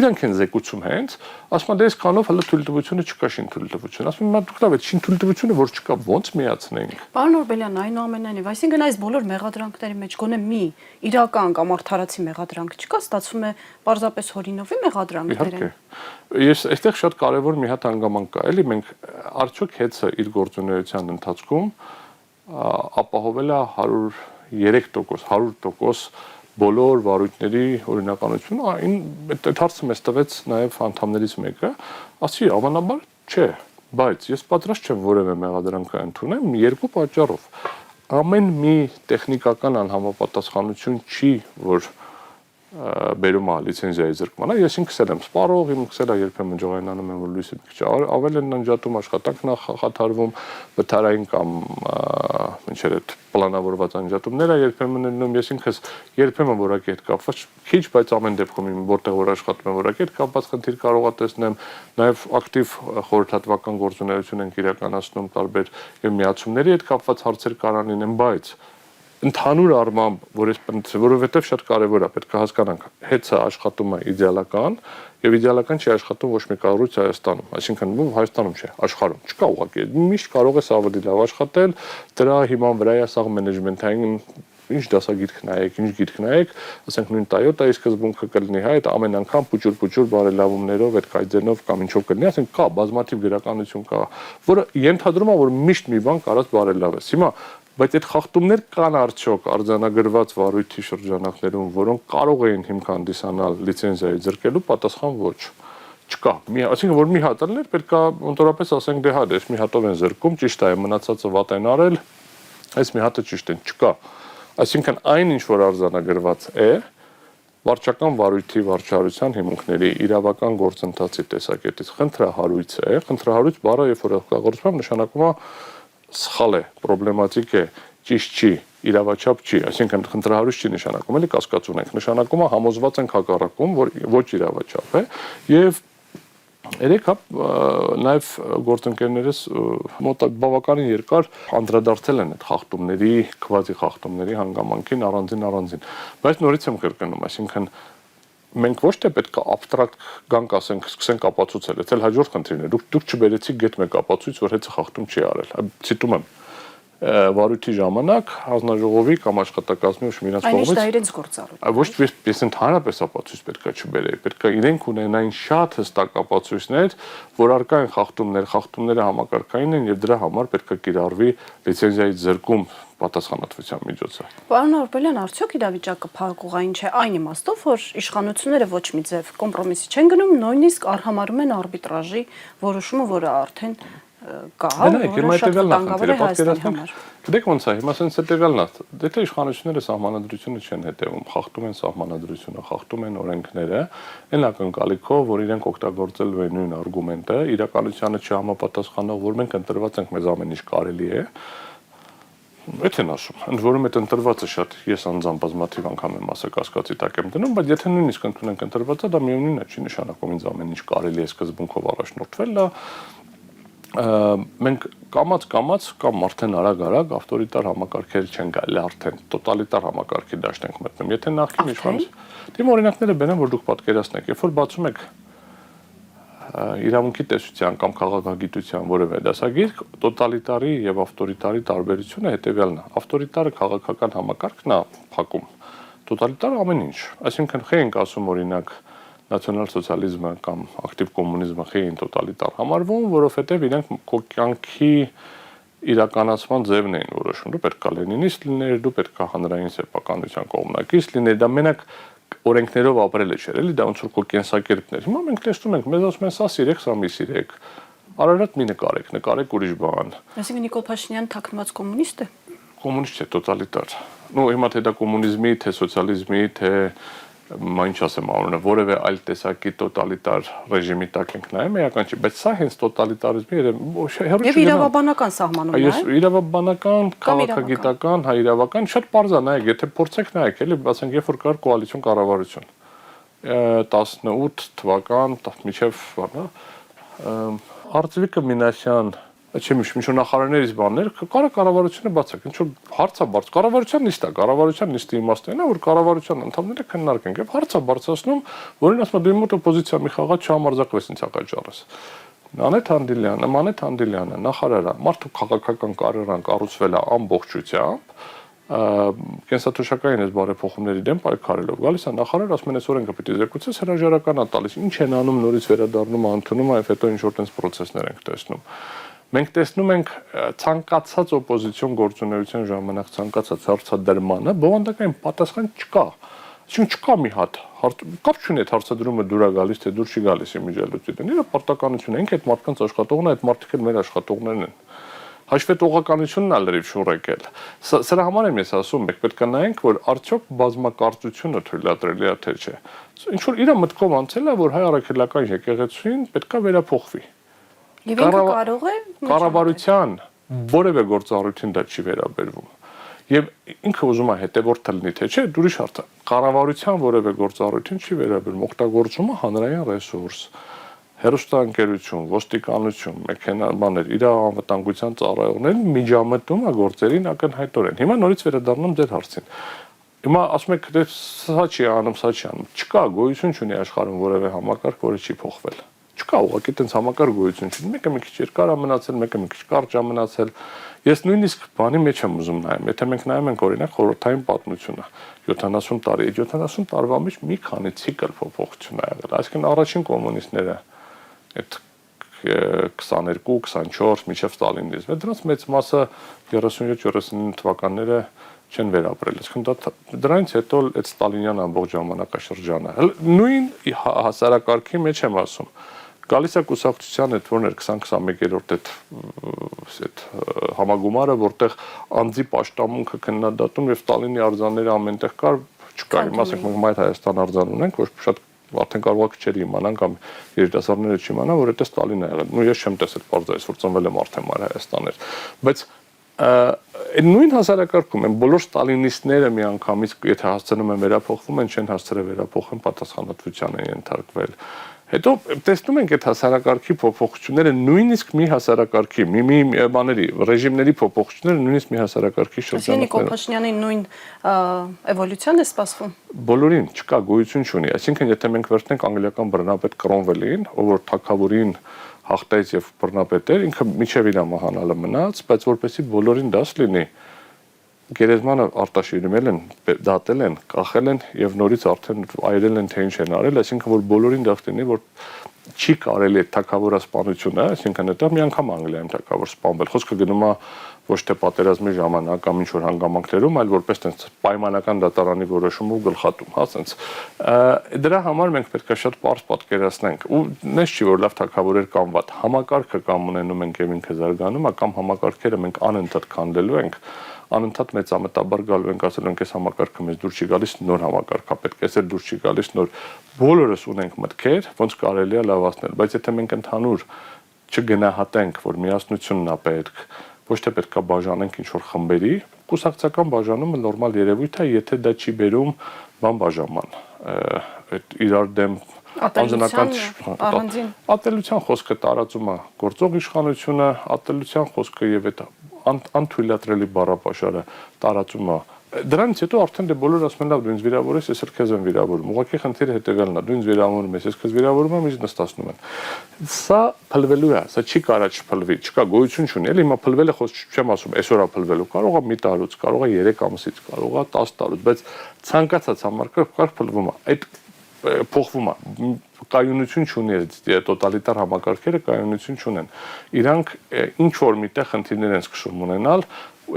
իրանք են զեկուցում հենց, ասում դե այսքանով հələ թույլտվությունը չկա շին թույլտվություն, ասում եմ դուք լավ այդ շին թույլտվությունը որ չկա, ո՞նց միացնենք։ Պարոն Օրբելյան, այնուամենայնիվ, այսինքն այս բոլոր մեղադրանքների մեջ գոնե մի իրական կամ արդարացի մեղադրանք չկա, ստացվում է պարզապես հորինովի մեղադրանքներ են։ Ես այստեղ շատ կարևոր մի հատ հանգամանք կա, էլի մենք արդյոք հեծը իր գործունեության ընթացքում ապահովել է 103%, 100% բոլոր վարույթների օրինականությունը, այդ հարցը մեզ տվեց նաև անդամներից մեկը, ասի ավանաբար չէ, բայց ես պատրաստ չեմ որևէ մեղադրանք ընդունեմ երկու պատճառով։ Ամեն մի տեխնիկական անհամապատասխանություն չի, որ բերում է լիցենզիայի զրկմանը, ես ինքս եմ սպառող, ինքս էլ երբեմն ջողայնանում եմ, որ լույսը մի քիչ ավել են անջատում, աշխատանքն է խաթարվում, վթարային կամ ինչեր այդ պլանավորված անջատումներ է երբեմն լինում, ես ինքս երբեմն որակի հետ կապված քիչ, բայց ամեն դեպքում որտեղ որ աշխատում եմ որակի հետ կապված խնդիր կարող է տեսնեմ, նաև ակտիվ խորհրդատվական գործունեություն ենք իրականացնում տարբեր եւ միացումների հետ կապված հարցեր կարան լինեն, բայց ընդհանուր առմամբ, որովհետև շատ կարևոր է, պետք է հասկանանք, հեծը աշխատում է իդեալական եւ իդեալական չի աշխատում ոչ մի կառույց Հայաստանում, այսինքն Հայաստանում չէ, աշխարհում չկա ուղղակի, միշտ կարող ես ավելի լավ աշխատել, դրա հիման վրա է սա մենեջմենթային ինչ դասագիրք նայեք, ինչ գիրք նայեք, ասենք նույն Toyota-ի սկզբունքը կլինի, հա, այդ ամեն անգամ փուճուր բարելավումներով, այդ կայծերով կամ ինչով կլինի, ասենք կա բազմաթիվ գրականություն կա, որը ենթադրում է, որ միշտ մի բան կարած բարելավես։ Հիմա բայց այդ խախտումներ կան արդյոք արձանագրված վարույթի շրջանակներում, որոնք կարող էին հիմք հանդիսանալ լիցենզիայի զրկելու, պատասխան ոչ։ Չկա։ Այսինքն որ մի հատ ելներ, պետք է մոտորապես ասենք դե հա, դες մի հատով են զրկում, ճիշտ է, մնացածը վատ են արել, այս մի հատը ճիշտ են, չկա։ Այսինքն այն ինչ որ արձանագրված է, վարչական վարույթի վարչարության հիմունքների իրավական գործընթացի տեսակետից խնդրահարույց է, խնդրահարույց բառը երբ որ օգտագործվում է, նշանակում է սխալ է, պրոբլեմատիկ է, ճիշտ չի, իրավաչափ չի, այսինքն խնդրահարույց չի նշանակում, էլի կասկածուն ենք, նշանակում է համոզված ենք հակառակում, որ ոչ իրավաչափ է, եւ երեք նաև գործընկերներս մոտ բավականին երկար անդրադարձել են այդ խախտումների, քվազի խախտումների հանգամանքին առանձին, բայց նորից եմ կրկնում, այսինքն մենք ոչ թե պետք է абստրակտ գանք ասենք, սկսենք ապացուցել, դա էլ հաջորդ խնդիրն է։ Դուք չբերեցիք գետ մեկ ապացույց, որ հեծը խախտում չի արել։ Ցիտում եմ վարույթի ժամանակ հանձնաժողովի կամ աշխատակազմի ու շմիրած կողմից այնիշ դա իրենց գործառույթ։ Ոչ թե ես ընդհանրապես ապացույց պետք է չբերեի, պետք է իրենք ունենային շատ հստակ ապացույցներ, որ արկա են խախտումները համակարգային են եւ դրա համար պետք է կիրառվի լիցենզիայի զրկում պատասխանատվության միջոցը։ Պարոն Օրբելյան, արդյոք իրավիճակը փակուղային չէ այն իմաստով, որ իշխանությունները ոչ մի ձև կոմպրոմիսի չեն գնում, նույնիսկ արհամարում են արբիտրաժի որոշումը, որը արդեն կա, որը շատ վտանգավոր է Հայաստանի համար։ Գիտեք ոնց է, հիմա ասենց հետեւյալն է, դե իշխանությունները սահմանադրությունը չեն հետևում, խախտում են սահմանադրությունը, խախտում են օրենքները, այն ակնկալիքով, որ իրենք օգտագործելու են նույն արգումենտը, իրականությանը չհամապատասխանող, որ մենք ընտրված ենք, մեզ ամեն ինչ կարելի է։ Այդ են ասում, ընդ որում այդ ընտրվածը շատ ես անձամբ բազմաթիվ անգամ եմ ասա կասկածի տակ եմ դնում, բայց եթե նույնիսկ ընդունենք ընտրվածը, դա միևնույնն է, չի նշանակում ինձ ամեն ինչ կարելի է սկզբունքով առաջնորդվել, մենք կամած կամ արդեն արագ ավտորիտար համակարգեր չեն գալի արդեն տոտալիտար համակարգի դաշտ ենք մտնում։ Եթե նախկին իշխանություն, դեմ օրինակները բերեմ, որ դուք պատկերացնեք, երբ որ բացում եք իրավունքի տեսության կամ քաղաքագիտության որևէ դասագիր, տոտալիտարի եւ ավտորիտարի տարբերությունը հետեւյալն է։ Ավտորիտարը քաղաքական համակարգն է փակում, տոտալիտարը ամեն ինչ։ Այսինքն խենք ասում օրինակ նացիոնալ սոցիալիզմը կամ ակտիվ կոմունիզմը խեն տոտալիտար համարվում, որովհետեւ իրենք կյանքի իրականացման ձևն էին որոշում։ Դու պետք է լենինիստ լիներ, դու պետք է հանրային սեփականության կողմնակից լիներ, դա մենակ օրենքներով ապրելը չէր, էլի դա ոնց որ քո կենսակերպն էր։ Հիմա մենք տեսնում ենք, մեզ ասում են սա սիրեք, սա մի սիրեք։ Արարատ մի նկարեք ուրիշ բան։ Այսինքն Նիկոլ Փաշինյանը թաքնված կոմունիստ է։ Կոմունիստ չէ, տոտալիտար։ Հիմա թե դա կոմունիզմի, թե սոցիալիզմի, թե ինչ ասեմ անունը, որևէ այլ տեսակի տոտալիտար ռեժիմի տակ ենք նայում, էական չի, բայց սա հենց տոտալիտարիզմի Եվ իրավաբանական սահմանումն է։ Այս իրավաբանական, քաղաքագիտական, հայ իրավական շատ པարզ է, նայեք, եթե փորձեք նայեք, էլի, ասենք, երբ որ կար կոալիցիոն կառավարություն 18 թվական մինչև Արծվիկը Մինասյան Չէ, ինչ-որ նախարարներից բաներ, կարա կառավարությունը բացակ, ինչ-որ հարց է բարձ, կառավարության նիստ է, կառավարության նիստի իմաստն է, որ կառավարության անդամները քննարկեն, եւ հարց է բարձրացնում, որին ասում է դու մոտ օպոզիցիա մի խաղաց չհամարձակվես ինձ հակաճառես։ Մանեթ Հանդիլյանը նախարարը, մարդու քաղաքական կարիերան կառուցվել է ամբողջությամբ, կենսաթոշակային այս բարեփոխումների դեմ պայքարելով, գալիս է նախարար, ասում են այս օրենքը պիտի զեկուցես, հրաժարական է տալիս, ինչ են անում, նորից վերադառնում, ընդունում, այլ հետո ինչ-որ տենց պրոցեսներ ենք տեսնում։ Մենք տեսնում ենք ցանկացած օպոզիցիոն գործունեության ժամանակ ցանկացած հարցադրմանը բովանդակային պատասխան չկա։ Այսինքն չկա մի հատ կապ չունի այդ հարցադրումը դուր է գալիս թե դուր չի գալիս իմիջիալոցին։ Իրա պարտականություն է, ինքը այդ մարդկանց աշխատողն է, այդ մարդիկ էլ մեր աշխատողներն են։ Հաշվետվողականությունն է լրիվ շուռ եկել։ Սրա համար եմ ես ասում, մենք պետք է նայենք, որ արդյոք բազմակարծությունը թույլատրելի է թե չէ։ Ինչ որ իր մտքով անցել է, որ հայ առաքելական եկեղեցին պետքա վերափոխվի։ Եվ ինքը կարող է կառավարության որևէ գործառույթին դա չի վերաբերվում։ Եվ ինքը ուզում է հետևորդը լինի, թե չէ, ուրիշ հարց է։ Կառավարության որևէ գործառույթին չի վերաբերվում, օգտագործումը հանրային ռեսուրս, հեռուստաընկերություն, ոստիկանություն, մեքենաներ, իր անվտանգության ծառայողներ միջամտում է գործերին ակնհայտորեն։ Հիմա նորից վերադառնում ձեր հարցին։ Հիմա ասում եք, սա չի անում, սա չի անում։ Չկա, գոյություն չունի աշխարհում որևէ համակարգ, որը չի փոխվել։ Չկա ուղղակի տենց համակարգ գոյություն չունի։ Մեկը մի քիչ երկար է մնացել, մեկը մի քիչ կարճ է մնացել։ Ես նույնիսկ բանի մեջ եմ ուզում նայեմ, եթե մենք նայում ենք օրինակ խորհրդային պատմությունը 70 տարի, 70 տարվա մեջ մի քանի ցիկլ փոփոխություն ա եղել։ Այսինքն առաջին կոմունիստները այդ 22-24 մինչև ստալինիզմը, դրանց մեծ մասը 37-39 թվականները չեն վերապրել։ Այսինքն դրանից հետո այդ ստալինյան ամբողջ ժամանակաշրջանը։ Նույն հասարակարգի մեջ եմ ասում։ Գալիս է կուսակցության այդ որն էր 20-21-րդ այդ համագումարը, որտեղ անձի պաշտամունքը քննադատում եւ Ստալինի արձանները ամենտեղ կար, չկար։ Իմ ասենք մենք Մայր Հայաստան արձան ունենք, որ շատ արդեն կարող է քչերի իմանան կամ երիտասարդները չիմանան, որ դա Ստալինն է եղել։ Նույն ես չեմ տեսել բարձրայից, որ ծնվել եմ արդեն Մայր Հայաստաներ, բայց այդ նույն հասարակարգում են բոլոր ստալինիստները միանգամից եթե հասցնում են վերափոխվում են, չեն հասցրել վերափոխեն, պատասխանատվության են ենթարկվել։ Հետո տեսնում ենք այդ հասարակարգի փոփոխությունները նույնիսկ մի հասարակարգի, մի բաների, ռեժիմների փոփոխությունները նույնիսկ մի հասարակարգի շրջանում։ Նիկոլ Փաշինյանի նույն էվոլյուցիան է սպասվում։ Բոլորին չկա գոյություն չունի, այսինքն եթե մենք վերցնենք անգլիական բռնապետ Կրոնվելին, ով որ թագավորին հաղթեց եւ բռնապետ էր, ինքը միջև իր մահանալը մնաց, բայց որպեսզի բոլորին դաս լինի, գերեզմանը արտաշիրումել են, դատել են, կախել են եւ նորից արդեն այրել են թե ինչ են արել, այսինքն որ բոլորին դաս լինի, որ չի կարելի այդ թագավորասպանությունը, այսինքն դա մի անգամ Անգլիայում թագավոր սպանվել, խոսքը գնում է ոչ թե պատերազմի ժամանակ կամ ինչ որ հանգամանքներում, այլ որպես տենց պայմանական դատարանի որոշումով գլխատում, հա, տենց դրա համար մենք պետք է շատ པարզ պատկերացնենք ու նես չի որ լավ թագավորեր կամ վատ համակարգը կամ ունենում ենք եւ ինքը զարգանում է կամ համակարգերը մենք անընդհատ քանդելու ենք անընդհատ մեծամտաբար գալու ենք ասել ենք այս համակարգը մեզ դուր չի գալիս նոր համակարգա պետք է այսօր դուր չի գալիս նոր բոլորս ունենք մտքեր ոնց կարելի է լավացնել բայց եթե մենք ընդհանուր չգնահատենք որ միասնությունն է պետք ոչ թե պետք է բաժանենք ինչ որ խմբերի կուսակցական բաժանումը նորմալ երևույթ է եթե դա չի բերում բան բաժանման այդ իրար դեմ ատելության խոսքը տարածում է գործող իշխանությունը ատելության խոսքը եւ այդ անթույլատրելի բառապաշարը տարածում է դրանից հետո արդեն դե բոլորը ասում են լավ դու ինձ վիրավորես ես էլ քեզ եմ վիրավորում ուղղակի խնդիրը հետեւյալն է դու ինձ վիրավորում ես ես քեզ վիրավորում եմ ինձ նստացնում են սա փլվելու է սա չի կարա չփլվի չկա գոյություն չունի էլի հիմա փլվելը խոսք չեմ ասում այսօր է փլվելու կարող է մի տարուց կարող է 3 ամսից կարող է 10 տարուց բայց ցանկացած համակարգ փլվում է այդ փոխվում է կայունություն չունի տոտալիտար համակարգերը կայունություն չունեն իրանք ինչ որ միտեղ խնդիրներ են սկսում ունենալ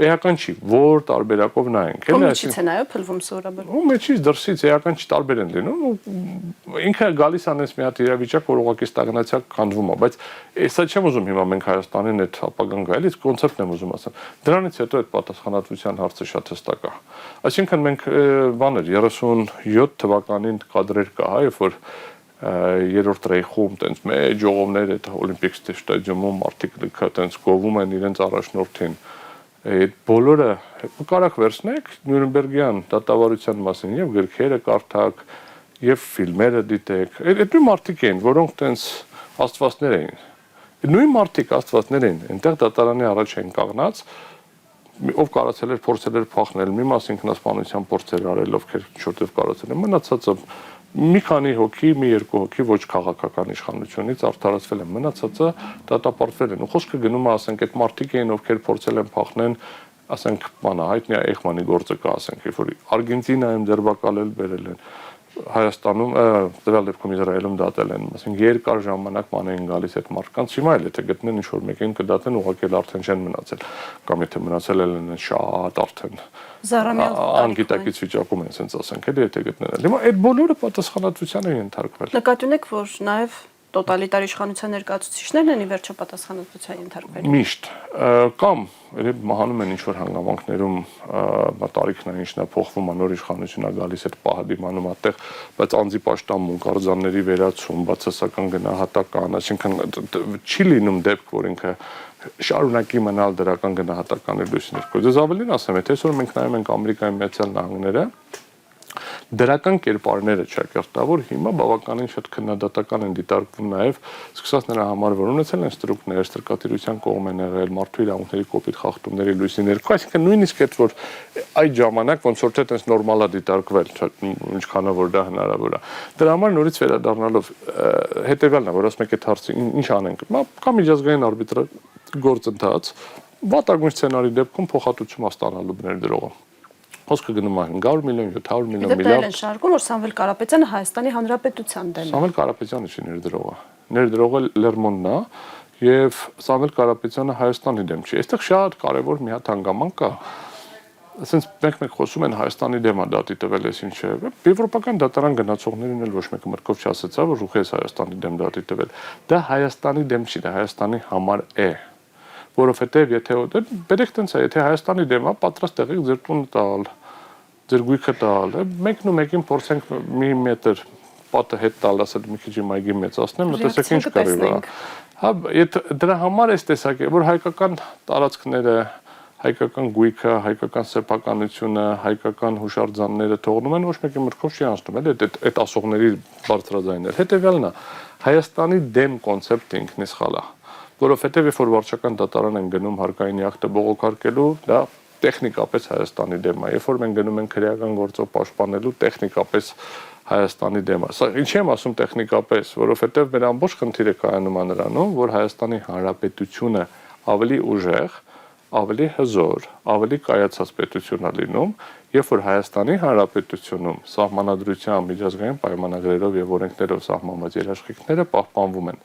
էական չի, որ տարբերակով նայենք։ Կոմիչից է նայո փլվում սովորաբար։ Ու մեջից դրսից էական չի տարբեր են լինում, ու ինքը գալիս անես մի հատ իրավիճակ, որ ուղղակի ստագնացիա կանդվում է, բայց էսա չեմ ուզում հիմա մենք Հայաստանին այդ ապագան գալիս կոնցեպտն եմ ուզում ասել։ Դրանից հետո այդ պատասխանատվության հարցը շատ հստակ է։ Այսինքն մենք բաներ 37 թվականին կադրեր կա, հա, երբ որ երրորդ ռեյխում տենց մեծ ժողովներ այդ օլիմպիկ ստադիոնում մարդիկ լիքը տենց գովում են իրենց առաջնորդին։ Այդ բոլորը կարակ վերցնեք Նյուրնբերգյան դատավարության մասին եւ գրքերը կարդաք եւ ֆիլմերը դիտեք։ Այդ նույն մարդիկ են, որոնք տենց աստվածներ էին։ Նույն մարդիկ աստվածներ էին, այնտեղ դատարանի առաջ են կանգնած, ով կարացել էր փորձել էր փախնել, մի մաս ինքնասպանության փորձեր արել, ովքեր շուտով կարացել են, մնացածը մի քանի հոգի, մի երկու հոգի ոչ քաղաքական իշխանությունից արդարացվել են, մնացածը դատապարտվել են։ Ու խոսքը գնում է, ասենք, այդ մարդիկ էին, ովքեր փորձել են փախնեն, ասենք, բանա հայտնի Էյխմանի գործը կա, ասենք, երբ որ Արգենտինայում ձերբակալել բերել են, Հայաստանում տվյալ դեպքում Իսրայելում դատել են, ասենք, երկար ժամանակ ման էին գալիս այդ մարդկանց, հիմա էլ եթե գտնեն ինչ-որ մեկին կդատեն, ուղղակի արդեն չեն մնացել, կամ եթե մնացել են շատ արդեն անգիտակից վիճակում են, ասենց ասենք, էլի եթե գտնեն։ Հիմա այդ բոլորը պատասխանատվության են ենթարկվել։ Նկատի ունեք, որ նաև տոտալիտար իշխանության ներկայացուցիչներն են ի վերջո պատասխանատվության ենթարկվել։ Միշտ կամ մահանում են ինչ-որ հանգամանքներում տարիքն է ինչն է փոխվում, նոր իշխանությունն է գալիս այդ պահը դիմանում այդտեղ, բայց անձի պաշտամունք, արձանների վերացում, բացասական գնահատական, այսինքն չի լինում դեպք, որ ինքը շարունակի մնալ դրական գնահատականի լույսի ներքո։ Դες ավելին ասեմ, եթե այսօր մենք նայում ենք Ամերիկայի Միացյալ Նահանգները, դրական կերպարները ճակերտավոր հիմա բավականին շատ քննադատական են դիտարկվում նաև սկսած նրա համար որ ունեցել են ստրուկներ, ստրկատիրության կողմ են եղել, մարդու իրավունքների կոպիտ խախտումների լույսի ներքո, այսինքն նույնիսկ այդ որ այդ ժամանակ ոնց որ թե այդպես նորմալ է դիտարկվել, ինչքանով որ դա հնարավոր է։ Դրա համար նորից վերադառնալով հետեւյալն է, որ ասում եք այդ հարցը ինչ անենք, կամ միջազգային արբիտրաժ գործընթաց, վատագույն սցենարի դեպքում փոխհատուցում ստանալու ներդրողը։ Խոսքը գնում է 500 միլիոն, 700 միլիոն, միլիարդ։ Դեռ շարքում որ Սամվել Կարապետյանը Հայաստանի Հանրապետության դեմ է։ Սամվել Կարապետյանը չի ներդրողը։ Ներդրողը Լերմոնն է եւ Սամվել Կարապետյանը Հայաստանի դեմ չի։ Այստեղ շատ կարեւոր մի հատ հանգամանք կա։ Ասենց մեկ-մեկ խոսում են Հայաստանի դեմ է դատի տվել էս ինչ է։ Եվրոպական դատարան գնացողներին էլ ոչ մեկը մտքով չասեցա, որ ուղղակի Հայաստանի դեմ դատի տվել։ Դա Հայաստանի դեմ չի, դա Հայաստանի համար է։ Որովհետև եթե բերեք տենց է, եթե Հայաստանի դեմ է, պատրաստ եղեք ձեր տունը տալ, ձեր գույքը տալ, մեկն ու մեկին փորձենք մի մետր պատը հետ տալ, ասել մի քիչ մայգի մեծացնեմ, տեսեք ինչ կարելի է։ Հա, դրա համար էս տեսակ է, որ հայկական տարածքները, հայկական գույքը, հայկական սեփականությունը, հայկական հուշարձանները թողնում են, ոչ մեկի մտքով չի անցնում, էլ այդ ասողների բարձրաձայները։ Հետևյալն է, Հայաստանի դեմ կոնցեպտը ինքն է սխալ է։ Որովհետև երբ որ վարչական դատարան են գնում հարկային ակտը բողոքարկելու, դա տեխնիկապես Հայաստանի դեմ է։ Երբ որ մենք գնում ենք քրեական գործով պաշտպանելու, տեխնիկապես Հայաստանի դեմ է։ Սա ինչի եմ ասում տեխնիկապես, որովհետև մեր ամբողջ խնդիրը կայանում է նրանում, որ Հայաստանի Հանրապետությունը ավելի ուժեղ, ավելի հզոր, ավելի կայացած պետություն է լինում, երբ որ Հայաստանի Հանրապետությունում սահմանադրությամբ, միջազգային պայմանագրերով եւ օրենքներով սահմանված երաշխիքները պահպանվում են։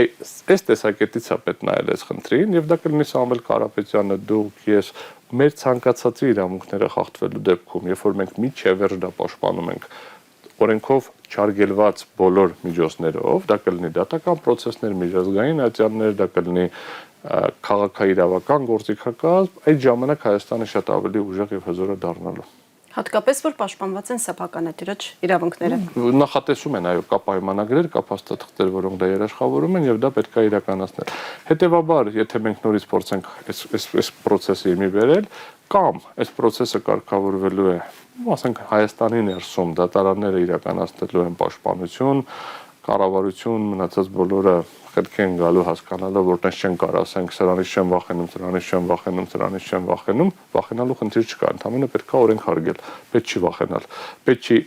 Այս տեսակետից է պետք նայել այս խնդրին եւ դա կլինի Սամվել Կարապետյանը, դուք, ես մեր ցանկացածի իրավունքները խախտվելու դեպքում, երբ որ մենք միջև վերջ դա պաշտպանում ենք օրենքով չարգելված բոլոր միջոցներով, դա կլինի դատական process-ներ, միջազգային ատյաններ, դա կլինի քաղաքաիրավական գործիքակազմ, այդ ժամանակ Հայաստանը շատ ավելի ուժեղ եւ հզոր է դառնալու։ Հատկապես որ պաշտպանված են սեփականատիրոջ իրավունքները։ Նախատեսում են, այո, կա պայմանագրեր, կա փաստաթղթեր, որոնք դա երաշխավորում են եւ դա պետք է իրականացնել։ Հետևաբար, եթե մենք նորից փորձենք այս process-ը մի վերել, կամ այս process-ը կարգավորվելու է, ասենք Հայաստանի ներսում դատարանները իրականացնելու են պաշտպանություն, կառավարություն, մնացած բոլորը խելք են գալու հասկանալով, որ տես չեն կարող ասենք սրանից չեմ վախենում, սրանից չեմ վախենում, սրանից չեմ վախենում, վախենալու խնդիր չկա, ընդհանրապես պետք է օրենք հարգել, պետք չի վախենալ, պետք չի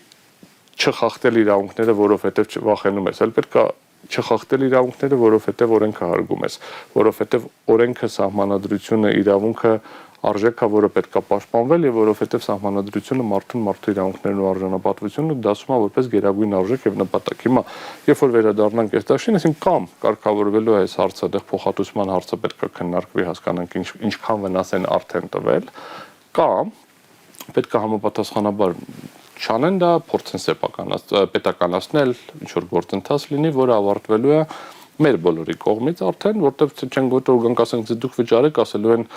չխախտել իրավունքները, որովհետև վախենում ես, այլ պետք է չխախտել իրավունքները, որովհետև օրենքը հարգում ես, որովհետև օրենքը, սահմանադրությունը, իրավունքը արժեքա, որը պետք է պաշտպանվել եւ որովհետեւ սահմանադրությունը մարդու իրավունքներն ու արժանապատվությունը դասում է որպես գերագույն արժեք եւ նպատակ։ Հիմա երբ որ վերադառնանք այս դաշտին, այսինքն կամ կարգավորվելու է այս հարցը, այդտեղ փոխհատուցման հարցը պետք է քննարկվի, հասկանանք ինչքան վնաս են արդեն տվել, կամ պետք է համապատասխանաբար չանեն դա, փորձեն պետականացնել, ինչ որ գործընթաց լինի, որը ավարտվելու է մեր բոլորի կողմից արդեն, որտեղ չեն գոտոր գանք ասենք դուք վճարեք, ասելու են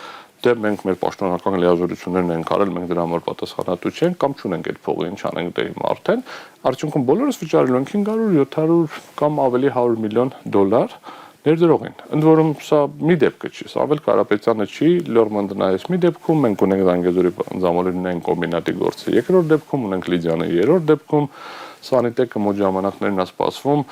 դե մենք մեր պաշտոնական լիազորություններն ենք արել, մենք դրա համար պատասխանատու չենք կամ չունենք այդ փողը, ինչ անենք դե հիմա արդեն, արդյունքում բոլորս վճարելու ենք 500, 700 կամ ավելի 100 միլիոն դոլար ներդրող են։ Ընդ որում սա մի դեպքը չի, սա Ավել Կարապետյանը չի, Լորմանդնայես մի դեպքում մենք ունենք Զանգեզուրի Զամոլինային կոմբինատի գործը, երկրորդ դեպքում ունենք Լիդիանի, երրորդ դեպքում Սանիտեկը մոտ ժամանակներն է սպասվում,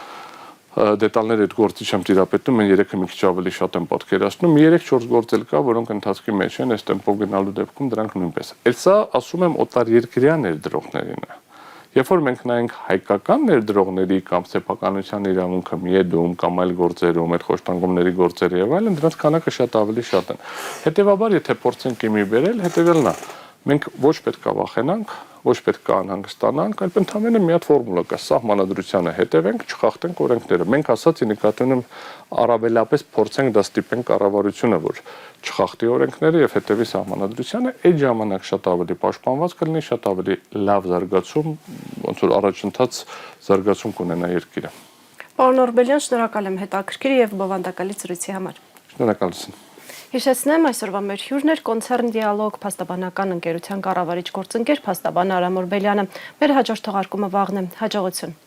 դետալները այդ գործի չեմ տիրապետում, են 3-ը մի քիչ ավելի շատ են պատկերացնում, 3-4 գործ էլ կա, որոնք ընթացքի մեջ են, այս տեմպով գնալու դեպքում դրանք նույնպես։ Էլ սա ասում եմ օտարերկրյա ներդրողներին է։ Երբ որ մենք նայենք հայկական ներդրողների կամ սեփականության իրավունքը միեդում կամ այլ գործերում, այդ խոշտանգումների գործերը եւ այլն, դրանց քանակը շատ ավելի շատ են։ Հետևաբար, եթե փորձենք իմի բերել, հետեւելն է։ Մենք ոչ պետք է վախենանք, ոչ պետք է անհանգստանանք, այլ ընդհանրապես մի հատ ֆորմուլա կա՝ սահմանադրությանը հետևենք, չխախտենք օրենքները։ Մենք ասացի նկատի ունեմ առավելապես փորձենք դա ստիպենք կառավարությունը, որ չխախտի օրենքները եւ հետևի սահմանադրությանը, այդ ժամանակ շատ ավելի պաշտպանված կլինի, շատ ավելի լավ զարգացում, ոնց որ առաջընթաց զարգացում կունենա երկիրը։ Պարոն Օրբելյան, շնորհակալ եմ հետաքրքիր եւ բովանդակալի զրույցի համար։ Շնորհակալություն։ Հիշեցնեմ, այսօրվա մեր հյուրն էր Կոնցեռն Դիալոգ փաստաբանական ընկերության կառավարիչ գործընկեր փաստաբան Արամ Օրբելյանը։ Մեր հաջորդ թողարկումը վաղն է։ Հաջողություն։